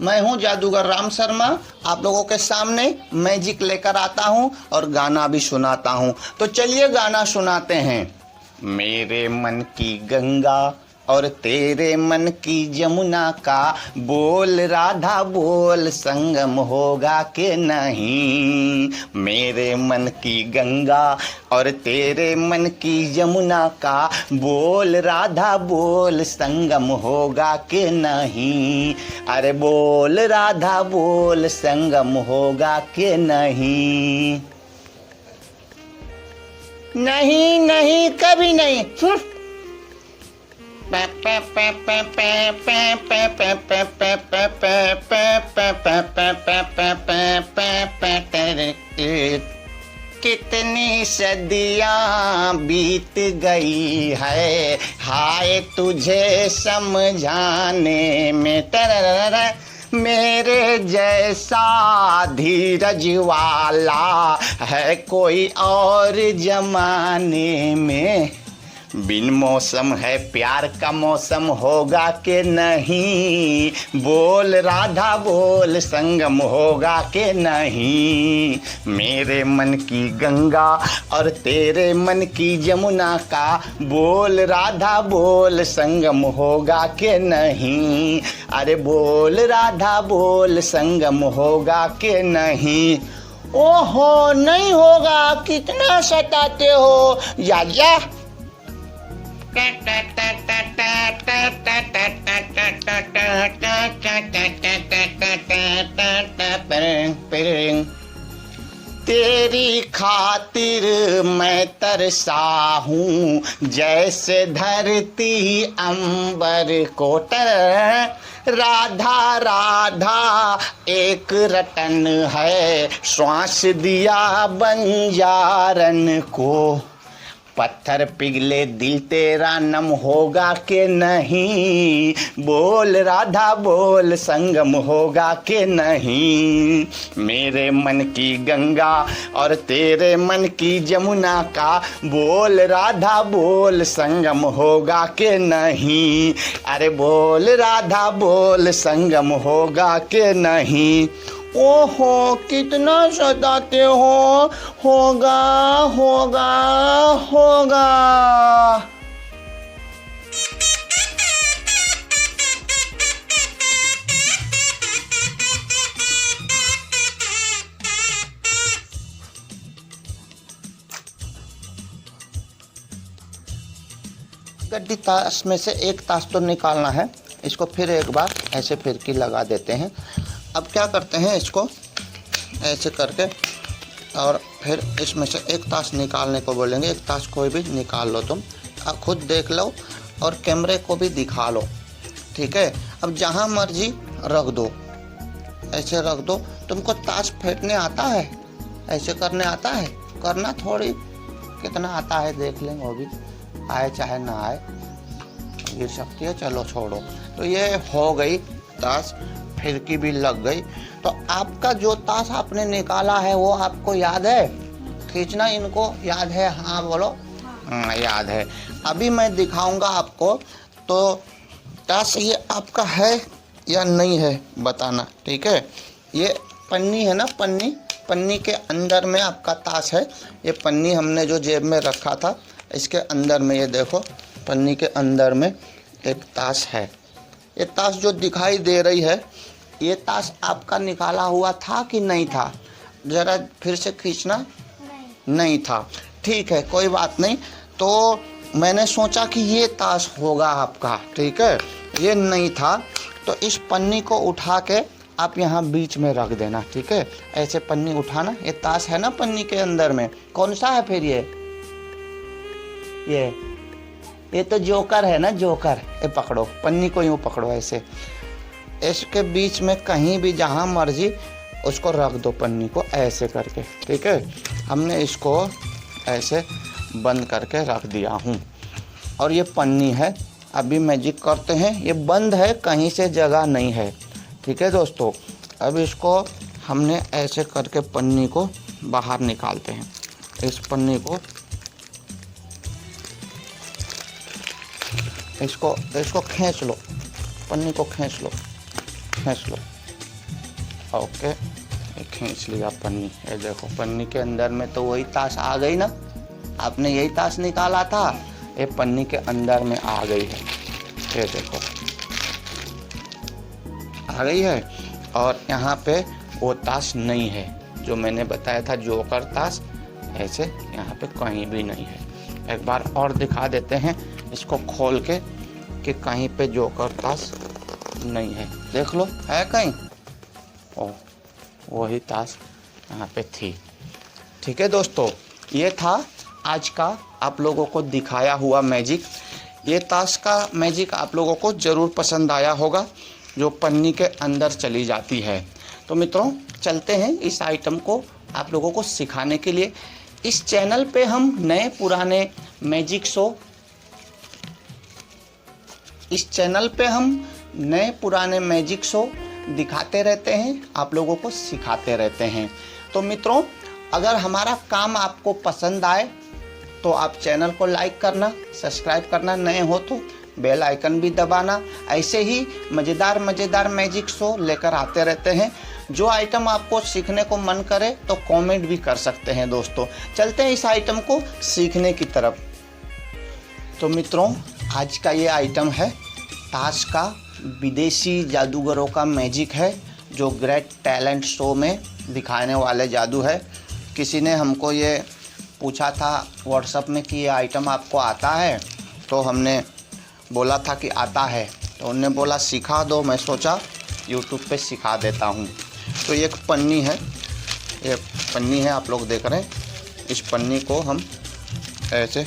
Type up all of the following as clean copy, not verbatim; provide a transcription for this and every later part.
मैं हूं जादूगर राम शर्मा। आप लोगों के सामने मैजिक लेकर आता हूं और गाना भी सुनाता हूं। तो चलिए गाना सुनाते हैं। मेरे मन की गंगा और तेरे मन की जमुना का बोल राधा बोल, संगम होगा कि नहीं। मेरे मन की गंगा और तेरे मन की जमुना का बोल राधा बोल, संगम होगा कि नहीं। अरे बोल राधा बोल, संगम होगा कि नहीं। नहीं नहीं कभी नहीं। कितनी सदियां बीत गई है, हाय तुझे समझाने में। मेरे जैसा धीरज वाला है कोई और जमाने में। बिन मौसम है प्यार का मौसम होगा कि नहीं। बोल राधा बोल, संगम होगा कि नहीं। मेरे मन की गंगा और तेरे मन की जमुना का बोल राधा बोल, संगम होगा कि नहीं। अरे बोल राधा बोल, संगम होगा कि नहीं। ओहो नहीं होगा, कितना सताते हो। या तेरी खातिर मैं तरसा हूँ, जैसे धरती अंबर को। राधा राधा एक रटन है, श्वास दिया बंजारन को। पत्थर पिघले दिल तेरा नम होगा कि नहीं। बोल राधा बोल, संगम होगा कि नहीं। मेरे मन की गंगा और तेरे मन की जमुना का बोल राधा बोल, संगम होगा कि नहीं। अरे बोल राधा बोल, संगम होगा कि नहीं। ओहो कितना सताते हो। होगा होगा होगा। गड्डी ताश में से एक ताश तो निकालना है। इसको फिर एक बार ऐसे फिरकी लगा देते हैं। अब क्या करते हैं, इसको ऐसे करके और फिर इसमें से एक ताश निकालने को बोलेंगे। एक ताश कोई भी निकाल लो, तुम खुद देख लो और कैमरे को भी दिखा लो, ठीक है। अब जहाँ मर्जी रख दो, ऐसे रख दो। तुमको ताश फेंकने आता है, ऐसे करने आता है, करना थोड़ी कितना आता है देख लें, वो भी आए चाहे ना आए, गिर सकती है। चलो छोड़ो। तो ये हो गई ताश, फिरकी भी लग गई। तो आपका जो ताश आपने निकाला है वो आपको याद है? खींचना इनको याद है? हाँ बोलो। हाँ याद है। अभी मैं दिखाऊंगा आपको, तो ताश ये आपका है या नहीं है बताना, ठीक है। ये पन्नी है ना, पन्नी के अंदर में आपका ताश है। ये पन्नी हमने जो जेब में रखा था, इसके अंदर में ये देखो, पन्नी के अंदर में एक ताश है। ये ताश जो दिखाई दे रही है, ये ताश आपका निकाला हुआ था कि नहीं था? ज़रा फिर से खींचना। नहीं था, ठीक है, कोई बात नहीं। तो मैंने सोचा कि ये ताश होगा आपका, ठीक है। ये नहीं था, तो इस पन्नी को उठा के आप यहाँ बीच में रख देना, ठीक है। ऐसे पन्नी उठाना, ये ताश है ना पन्नी के अंदर में। कौन सा है फिर ये तो जोकर है ना, जोकर। ये पकड़ो, पन्नी को यूँ पकड़ो ऐसे, इसके बीच में कहीं भी जहाँ मर्जी उसको रख दो, पन्नी को ऐसे करके, ठीक है। हमने इसको ऐसे बंद करके रख दिया हूँ और ये पन्नी है। अभी मैजिक करते हैं, ये बंद है, कहीं से जगह नहीं है, ठीक है दोस्तों। अब इसको हमने ऐसे करके पन्नी को बाहर निकालते हैं। इस पन्नी को इसको खींच लो, पन्नी को खींच लो। ओके, ये खींच लिया पन्नी। ये देखो पन्नी के अंदर में तो वही ताश आ गई ना, आपने यही ताश निकाला था, ये पन्नी के अंदर में आ गई है। ये देखो आ गई है। और यहाँ पे वो ताश नहीं है जो मैंने बताया था जोकर ताश, ऐसे यहाँ पे कहीं भी नहीं है। एक बार और दिखा देते हैं इसको खोल के कि कहीं पे जोकर ताश नहीं है। देख लो है कहीं, ओ वही ताश यहाँ पे थी। ठीक है दोस्तों, ये था आज का आप लोगों को दिखाया हुआ मैजिक। ये ताश का मैजिक आप लोगों को ज़रूर पसंद आया होगा, जो पन्नी के अंदर चली जाती है। तो मित्रों चलते हैं इस आइटम को आप लोगों को सिखाने के लिए। इस चैनल पे हम नए पुराने मैजिक शो दिखाते रहते हैं, आप लोगों को सिखाते रहते हैं। तो मित्रों अगर हमारा काम आपको पसंद आए तो आप चैनल को लाइक करना, सब्सक्राइब करना, नए हो तो बेल आइकन भी दबाना। ऐसे ही मज़ेदार मैजिक शो लेकर आते रहते हैं। जो आइटम आपको सीखने को मन करे तो कमेंट भी कर सकते हैं। दोस्तों चलते हैं इस आइटम को सीखने की तरफ। तो मित्रों आज का ये आइटम है ताश का विदेशी जादूगरों का मैजिक है, जो ग्रेट टैलेंट शो में दिखाने वाले जादू है। किसी ने हमको ये पूछा था व्हाट्सएप में कि ये आइटम आपको आता है, तो हमने बोला था कि आता है, तो उन्होंने बोला सिखा दो। मैं सोचा यूट्यूब पे सिखा देता हूँ। तो ये एक पन्नी है, ये पन्नी है आप लोग देख रहे हैं। इस पन्नी को हम ऐसे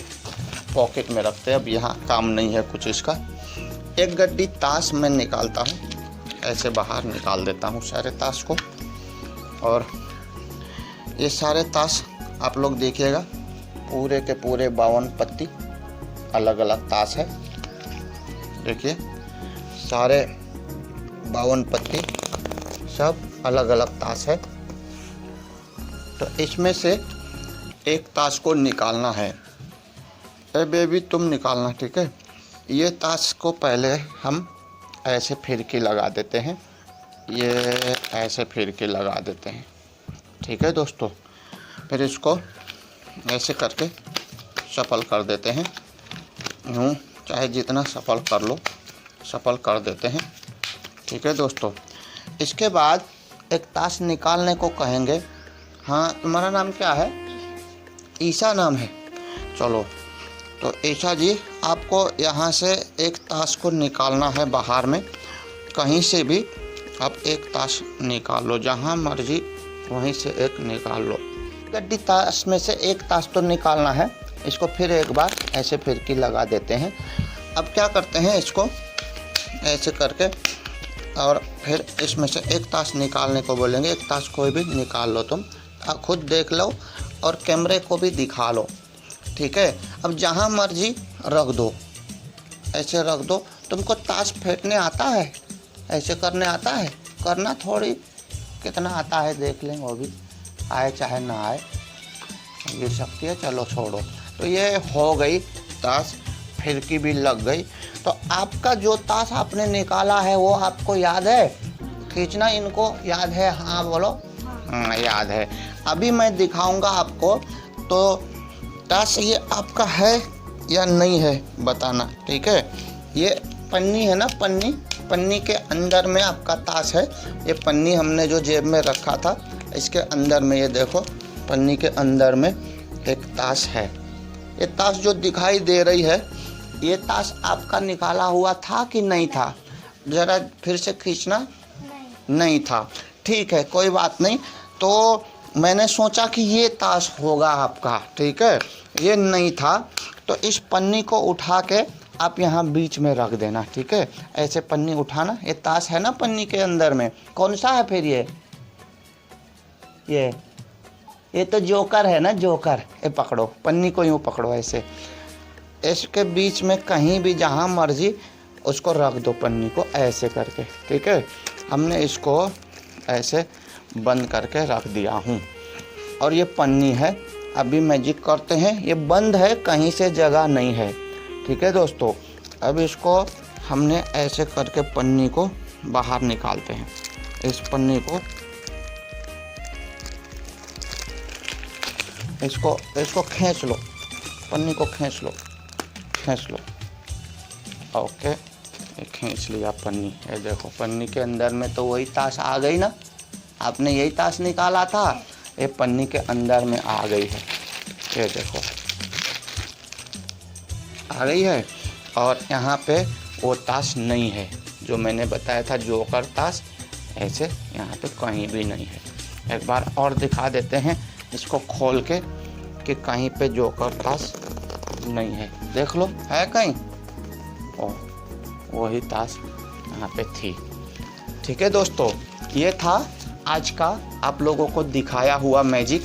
पॉकेट में रखते हैं। अब यहाँ काम नहीं है कुछ इसका। एक गड्डी ताश मैं निकालता हूँ, ऐसे बाहर निकाल देता हूँ सारे ताश को। और ये सारे ताश आप लोग देखिएगा, पूरे के पूरे 52 पत्ती अलग अलग ताश है। देखिए सारे 52 पत्ती सब अलग अलग ताश है। तो इसमें से एक ताश को निकालना है। ए बेबी तुम निकालना, ठीक है। ये ताश को पहले हम ऐसे फिरकी लगा देते हैं, ये ऐसे फिरकी लगा देते हैं, ठीक है दोस्तों। फिर इसको ऐसे करके सफल कर देते हैं, यूँ चाहे जितना सफल कर लो सफल कर देते हैं, ठीक है दोस्तों। इसके बाद एक ताश निकालने को कहेंगे। हाँ तुम्हारा नाम क्या है? ईशा नाम है। चलो तो ईशा जी आपको यहाँ से एक ताश को निकालना है बाहर में, कहीं से भी आप एक ताश निकाल लो, जहाँ मर्जी वहीं से एक निकाल लो। गड्डी ताश में से एक ताश तो निकालना है। इसको फिर एक बार ऐसे फिरकी लगा देते हैं। अब क्या करते हैं, इसको ऐसे करके और फिर इसमें से एक ताश निकालने को बोलेंगे। एक ताश कोई भी निकाल लो, तुम खुद देख लो और कैमरे को भी दिखा लो, ठीक है। अब जहाँ मर्जी रख दो, ऐसे रख दो। तुमको ताश फेंकने आता है? ऐसे करने आता है? करना थोड़ी कितना आता है देख लें, वो भी आए चाहे ना आए, गिर सकती है। चलो छोड़ो। तो ये हो गई ताश, फिरकी भी लग गई। तो आपका जो ताश आपने निकाला है वो आपको याद है? खींचना इनको याद है? हाँ बोलो। हाँ याद है। अभी मैं दिखाऊंगा आपको, तो ताश ये आपका है या नहीं है बताना, ठीक है। ये पन्नी है ना, पन्नी के अंदर में आपका ताश है। ये पन्नी हमने जो जेब में रखा था, इसके अंदर में ये देखो पन्नी के अंदर में एक ताश है। ये ताश जो दिखाई दे रही है, ये ताश आपका निकाला हुआ था कि नहीं था? ज़रा फिर से खींचना। नहीं था, ठीक है कोई बात नहीं। तो मैंने सोचा कि ये ताश होगा आपका, ठीक है। ये नहीं था, तो इस पन्नी को उठा के आप यहाँ बीच में रख देना, ठीक है। ऐसे पन्नी उठाना। ये ताश है ना पन्नी के अंदर में, कौन सा है फिर? ये तो जोकर है ना, जोकर। ये पकड़ो, पन्नी को यूँ पकड़ो ऐसे, इसके बीच में कहीं भी जहाँ मर्जी उसको रख दो, पन्नी को ऐसे करके, ठीक है। हमने इसको ऐसे बंद करके रख दिया हूँ। और ये पन्नी है। अभी मैजिक करते हैं। ये बंद है, कहीं से जगह नहीं है, ठीक है दोस्तों। अब इसको हमने ऐसे करके पन्नी को बाहर निकालते हैं। इस पन्नी को इसको खींच लो, पन्नी को खींच लो, खींच लो। ओके, ये खींच लिया पन्नी। ये देखो पन्नी के अंदर में तो वही ताश आ गई ना, आपने यही ताश निकाला था, ये पन्नी के अंदर में आ गई है। ये देखो आ गई है। और यहाँ पे वो ताश नहीं है जो मैंने बताया था जोकर ताश, ऐसे यहाँ पे कहीं भी नहीं है। एक बार और दिखा देते हैं इसको खोल के कि कहीं पे जोकर ताश नहीं है। देख लो, है कहीं? ओ, वही ताश यहाँ पे थी। ठीक है दोस्तों, ये था आज का आप लोगों को दिखाया हुआ मैजिक।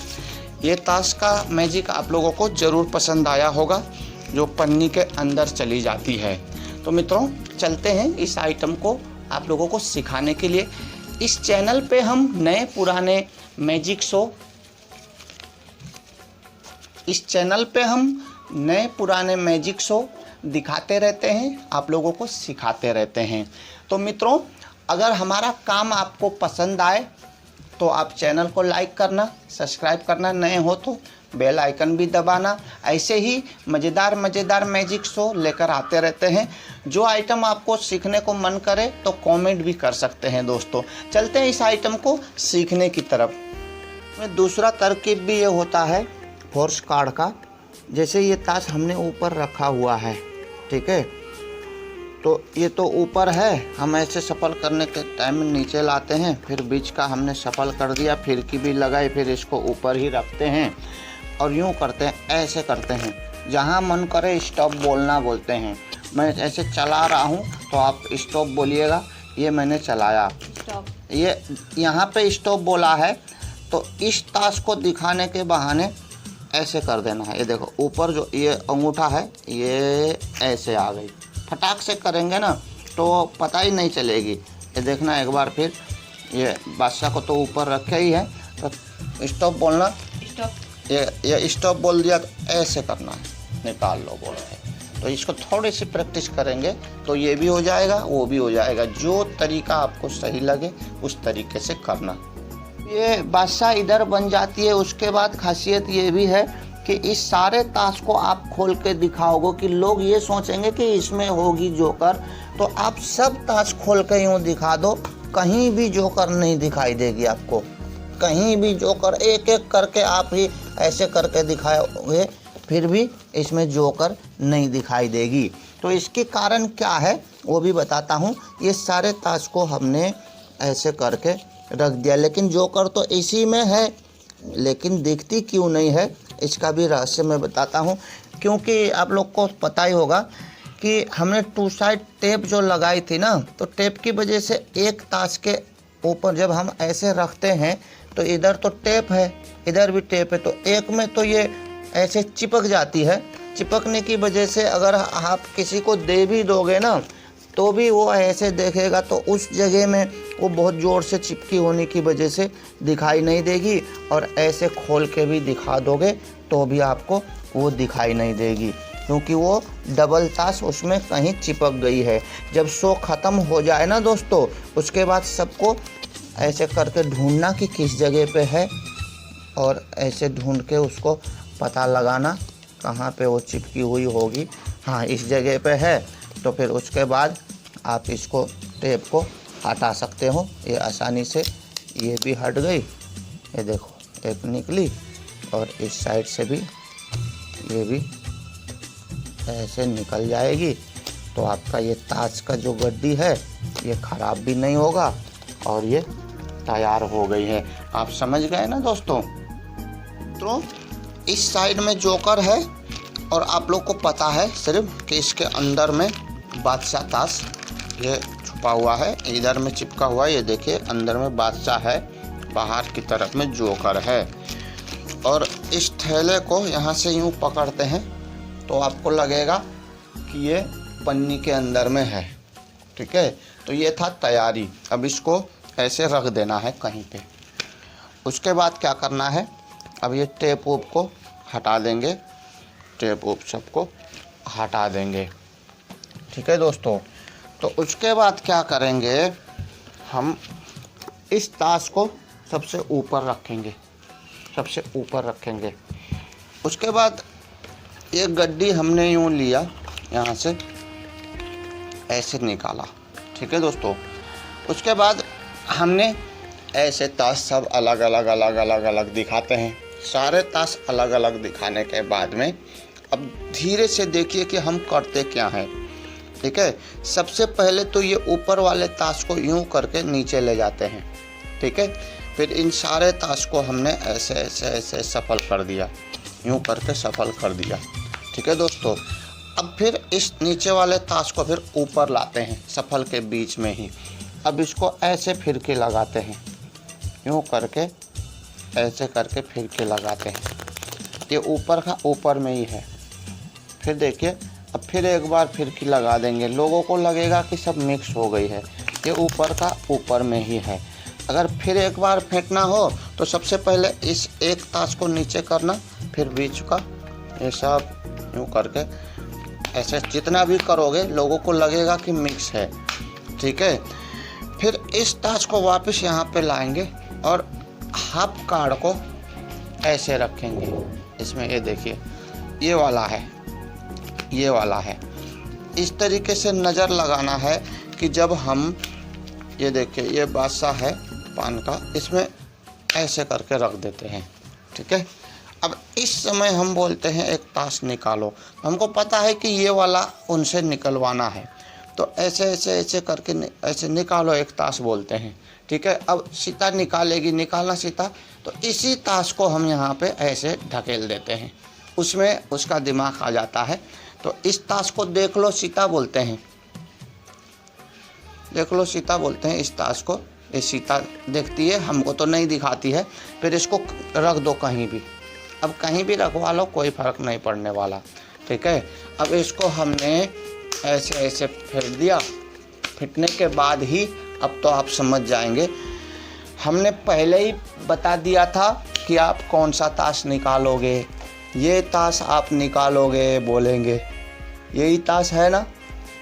ये ताश का मैजिक आप लोगों को ज़रूर पसंद आया होगा, जो पन्नी के अंदर चली जाती है। तो मित्रों, चलते हैं इस आइटम को आप लोगों को सिखाने के लिए। इस चैनल पे हम नए पुराने मैजिक शो दिखाते रहते हैं, आप लोगों को सिखाते रहते हैं। तो मित्रों, अगर हमारा काम आपको पसंद आए तो आप चैनल को लाइक करना, सब्सक्राइब करना, नए हो तो बेल आइकन भी दबाना। ऐसे ही मज़ेदार मैजिक शो लेकर आते रहते हैं। जो आइटम आपको सीखने को मन करे तो कमेंट भी कर सकते हैं दोस्तों। चलते हैं इस आइटम को सीखने की तरफ। दूसरा तरकीब भी ये होता है फोर्स कार्ड का। जैसे ये ताश हमने ऊपर रखा हुआ है, ठीक है, तो ये तो ऊपर है, हम ऐसे सफल करने के टाइम में नीचे लाते हैं, फिर बीच का हमने सफल कर दिया, फिरकी भी लगाई, फिर इसको ऊपर ही रखते हैं और यूँ करते हैं, ऐसे करते हैं। जहाँ मन करे स्टॉप बोलना बोलते हैं। मैं ऐसे चला रहा हूँ तो आप स्टॉप बोलिएगा। ये मैंने चलाया, ये यहाँ पे स्टॉप बोला है, तो इस ताश को दिखाने के बहाने ऐसे कर देना है। ये देखो ऊपर जो ये अंगूठा है ये ऐसे आ गई। फटाक से करेंगे ना तो पता ही नहीं चलेगी। ये देखना एक बार फिर, ये बादशाह को तो ऊपर रखे ही है, तो स्टॉप बोलना, स्टॉप, ये स्टॉप बोल दिया तो ऐसे करना है, निकाल लो बोल के। तो इसको थोड़ी सी प्रैक्टिस करेंगे तो ये भी हो जाएगा, वो भी हो जाएगा। जो तरीका आपको सही लगे उस तरीके से करना। ये बादशाह इधर बन जाती है। उसके बाद खासियत ये भी है कि इस सारे ताश को आप खोल के दिखाओगे कि लोग ये सोचेंगे कि इसमें होगी जोकर, तो आप सब ताश खोल के यूँ दिखा दो, कहीं भी जोकर नहीं दिखाई देगी आपको। कहीं भी जोकर एक एक करके आप ही ऐसे करके दिखाओगे, फिर भी इसमें जोकर नहीं दिखाई देगी। तो इसके कारण क्या है वो भी बताता हूँ। ये सारे ताश को हमने ऐसे करके रख दिया, लेकिन जोकर तो इसी में है, लेकिन दिखती क्यों नहीं है इसका भी रहस्य मैं बताता हूँ। क्योंकि आप लोग को पता ही होगा कि हमने 2 साइड टेप जो लगाई थी ना, तो टेप की वजह से एक ताश के ऊपर जब हम ऐसे रखते हैं तो इधर तो टेप है, इधर भी टेप है, तो एक में तो ये ऐसे चिपक जाती है। चिपकने की वजह से अगर आप किसी को दे भी दोगे ना तो भी वो ऐसे देखेगा, तो उस जगह में वो बहुत ज़ोर से चिपकी होने की वजह से दिखाई नहीं देगी। और ऐसे खोल के भी दिखा दोगे तो भी आपको वो दिखाई नहीं देगी, क्योंकि वो डबल ताश उसमें कहीं चिपक गई है। जब शो ख़त्म हो जाए ना दोस्तों, उसके बाद सबको ऐसे करके ढूंढना कि किस जगह पे है, और ऐसे ढूंढ के उसको पता लगाना कहाँ पे वो चिपकी हुई होगी। हाँ, इस जगह पे है, तो फिर उसके बाद आप इसको टेप को हटा सकते हो। ये आसानी से ये भी हट गई, ये देखो एक निकली, और इस साइड से भी ये भी ऐसे निकल जाएगी। तो आपका ये ताश का जो गड्डी है ये ख़राब भी नहीं होगा और ये तैयार हो गई है। आप समझ गए ना दोस्तों। तो इस साइड में जोकर है और आप लोग को पता है सिर्फ कि इसके अंदर में बादशाह ताश ये छुपा हुआ है, इधर में चिपका हुआ है। ये देखिए अंदर में बादशाह है, बाहर की तरफ में जोकर है। और इस थैले को यहाँ से यूँ पकड़ते हैं तो आपको लगेगा कि ये पन्नी के अंदर में है, ठीक है। तो ये था तैयारी। अब इसको ऐसे रख देना है कहीं पे। उसके बाद क्या करना है, अब ये टेप वोप को हटा देंगे, टेप वोप सबको हटा देंगे, ठीक है दोस्तों। तो उसके बाद क्या करेंगे, हम इस ताश को सबसे ऊपर रखेंगे, सबसे ऊपर रखेंगे। उसके बाद एक गड्डी हमने यूँ लिया, यहाँ से ऐसे निकाला, ठीक है दोस्तों। उसके बाद हमने ऐसे ताश सब अलग अलग अलग अलग अलग दिखाते हैं। सारे ताश अलग अलग दिखाने के बाद में अब धीरे से देखिए कि हम करते क्या हैं, ठीक है। सबसे पहले तो ये ऊपर वाले ताश को यूं करके नीचे ले जाते हैं, ठीक है। फिर इन सारे ताश को हमने ऐसे ऐसे ऐसे सफल कर दिया, यूं करके सफल कर दिया, ठीक है दोस्तों। अब फिर इस नीचे वाले ताश को फिर ऊपर लाते हैं सफल के बीच में ही। अब इसको ऐसे फिर के लगाते हैं, यूं करके ऐसे करके फिर के लगाते हैं। ये ऊपर का ऊपर में ही है। फिर देखिए, अब फिर एक बार फिर की लगा देंगे, लोगों को लगेगा कि सब मिक्स हो गई है। ये ऊपर का ऊपर में ही है। अगर फिर एक बार फेंकना हो तो सबसे पहले इस एक ताश को नीचे करना, फिर बीच का ये सब यूँ करके ऐसे जितना भी करोगे लोगों को लगेगा कि मिक्स है, ठीक है। फिर इस ताश को वापस यहाँ पे लाएंगे और हाफ कार्ड को ऐसे रखेंगे इसमें। ये देखिए, ये वाला है, ये वाला है। इस तरीके से नज़र लगाना है कि जब हम, ये देखिए ये बादशाह है पान का, इसमें ऐसे करके रख देते हैं, ठीक है। अब इस समय हम बोलते हैं एक ताश निकालो। हमको पता है कि ये वाला उनसे निकलवाना है, तो ऐसे ऐसे ऐसे करके ऐसे निकालो एक ताश बोलते हैं, ठीक है। अब सीता निकालेगी, निकालना सीता, तो इसी ताश को हम यहाँ पे ऐसे ढकेल देते हैं, उसमें उसका दिमाग आ जाता है। तो इस ताश को देख लो सीता बोलते हैं, देख लो सीता बोलते हैं इस ताश को। ये सीता देखती है, हमको तो नहीं दिखाती है। फिर इसको रख दो कहीं भी, अब कहीं भी रखवा लो, कोई फ़र्क नहीं पड़ने वाला, ठीक है। अब इसको हमने ऐसे ऐसे फेर दिया। फेंकने के बाद ही अब तो आप समझ जाएंगे, हमने पहले ही बता दिया था कि आप कौन सा ताश निकालोगे। ये ताश आप निकालोगे, बोलेंगे यही ताश है ना,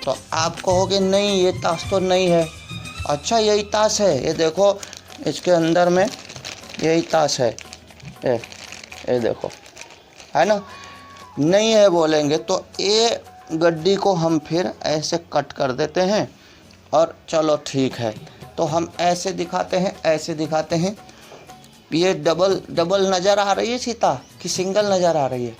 तो आप कहोगे नहीं ये ताश तो नहीं है। अच्छा यही ताश है, ये देखो इसके अंदर में यही ताश है, ये देखो, है ना। नहीं है बोलेंगे तो ये गड्डी को हम फिर ऐसे कट कर देते हैं और चलो ठीक है, तो हम ऐसे दिखाते हैं, ऐसे दिखाते हैं। ये डबल नज़र आ रही है सीता कि सिंगल नज़र आ रही है?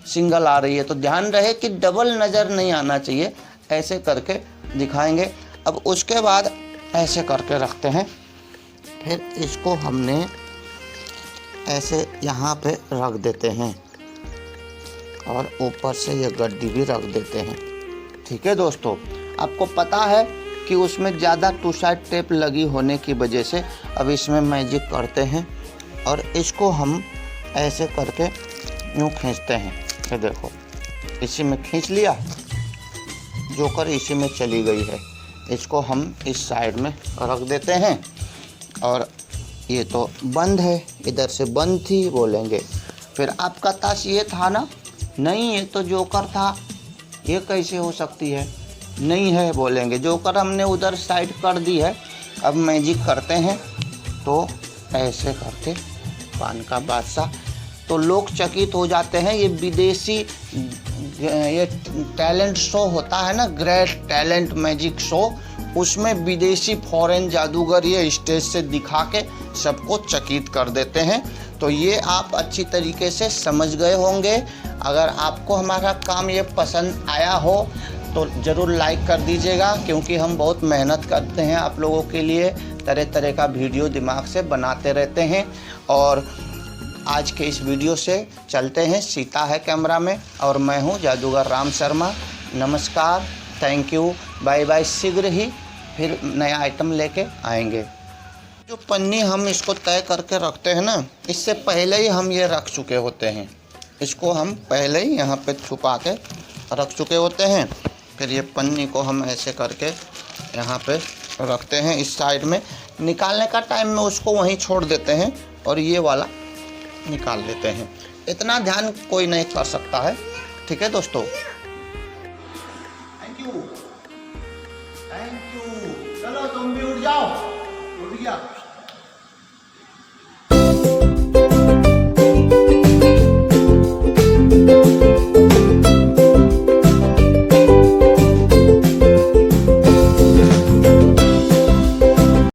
सिंगल आ रही है। तो ध्यान रहे कि डबल नज़र नहीं आना चाहिए, ऐसे करके दिखाएंगे। अब उसके बाद ऐसे करके रखते हैं। फिर इसको हमने ऐसे यहाँ पे रख देते हैं और ऊपर से ये गड्डी भी रख देते हैं, ठीक है दोस्तों। आपको पता है कि उसमें ज़्यादा टू साइड टेप लगी होने की वजह से अब इसमें मैजिक करते हैं और इसको हम ऐसे करके यूँ खींचते हैं। ये देखो, इसी में खींच लिया, जोकर इसी में चली गई है। इसको हम इस साइड में रख देते हैं और ये तो बंद है, इधर से बंद थी बोलेंगे। फिर आपका ताश ये था ना, नहीं ये तो जोकर था, ये कैसे हो सकती है? नहीं है बोलेंगे, जोकर हमने उधर साइड कर दी है। अब मैजिक करते हैं तो ऐसे करके पान का बादशाह, तो लोग चकित हो जाते हैं। ये विदेशी ये टैलेंट शो होता है ना, ग्रेट टैलेंट मैजिक शो, उसमें विदेशी फॉरेन जादूगर ये स्टेज से दिखा के सबको चकित कर देते हैं। तो ये आप अच्छी तरीके से समझ गए होंगे। अगर आपको हमारा काम ये पसंद आया हो तो ज़रूर लाइक कर दीजिएगा, क्योंकि हम बहुत मेहनत करते हैं आप लोगों के लिए, तरह तरह का वीडियो दिमाग से बनाते रहते हैं। और आज के इस वीडियो से चलते हैं, सीता है कैमरा में और मैं हूं जादूगर राम शर्मा। नमस्कार, थैंक यू, बाय बाय। शीघ्र ही फिर नया आइटम लेके आएंगे। जो पन्नी हम इसको तय करके रखते हैं ना, इससे पहले ही हम ये रख चुके होते हैं। इसको हम पहले ही यहाँ पे छुपा के रख चुके होते हैं। फिर ये पन्नी को हम ऐसे करके यहाँ पे रखते हैं इस साइड में। निकालने का टाइम में उसको वहीं छोड़ देते हैं और ये वाला निकाल लेते हैं। इतना ध्यान कोई नहीं कर सकता है, ठीक है दोस्तों। थैंक यू, चलो तुम भी उठ जाओ, उठ गया।